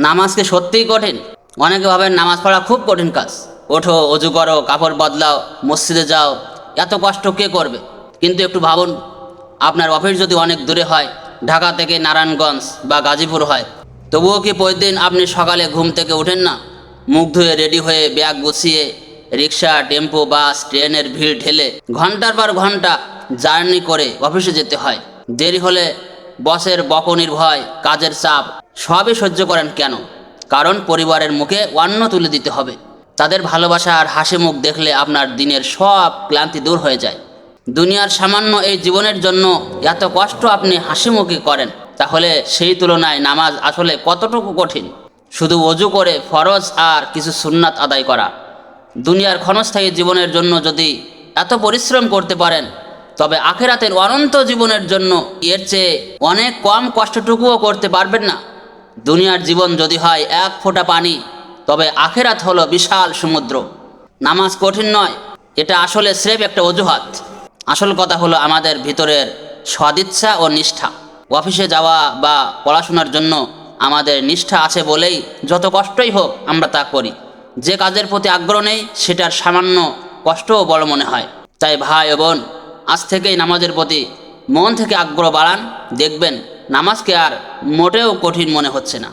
নামাজকে সত্যিই কঠিন? অনেকে ভাবেন নামাজ পড়া খুব কঠিন কাজ। ওঠো, অজু করো, কাপড় বদলাও, মসজিদে যাও, এত কষ্ট কে করবে? কিন্তু একটু ভাবুন, আপনার অফিস যদি অনেক দূরে হয়, ঢাকা থেকে নারায়ণগঞ্জ বা গাজীপুর হয়, তবুও কি প্রতিদিন আপনি সকালে ঘুম থেকে ওঠেন না? মুখ ধুয়ে রেডি হয়ে ব্যাগ গুছিয়ে রিক্সা, টেম্পো, বাস, ট্রেনের ভিড় ঠেলে ঘন্টার পর ঘন্টা জার্নি করে অফিসে যেতে হয়। দেরি হলে বসের বকুনির ভয়, কাজের চাপ, সবই সহ্য করেন কেন? কারণ পরিবারের মুখে অন্ন তুলে দিতে হবে। তাদের ভালোবাসা আর হাসি মুখ দেখলে আপনার দিনের সব ক্লান্তি দূর হয়ে যায়। দুনিয়ার সামান্য এই জীবনের জন্য এত কষ্ট আপনি হাসি মুখে করেন, তাহলে সেই তুলনায় নামাজ আসলে কতটুকু কঠিন? শুধু অজু করে ফরজ আর কিছু সুন্নাত আদায় করা। দুনিয়ার ক্ষণস্থায়ী জীবনের জন্য যদি এত পরিশ্রম করতে পারেন, তবে আখেরাতের অনন্ত জীবনের জন্য এর চেয়ে অনেক কম কষ্টটুকুও করতে পারবেন না। দুনিয়ার জীবন যদি হয় এক ফোঁটা পানি, তবে আখেরাত হলো বিশাল সমুদ্র। নামাজ কঠিন নয়, এটা আসলে স্রেফ একটা অজুহাত। আসল কথা হলো আমাদের ভিতরের সদিচ্ছা ও নিষ্ঠা। অফিসে যাওয়া বা পড়াশোনার জন্য আমাদের নিষ্ঠা আছে বলেই যত কষ্টই হোক আমরা তা করি। যে কাজের প্রতি আগ্রহ নেই সেটার সামান্য কষ্টও বড় মনে হয়। তাই ভাই ও বোন, আজ থেকেই নামাজের প্রতি মন থেকে আগ্রহ বাড়ান, দেখবেন নামাজকে আর মোটেও কঠিন মনে হচ্ছে না।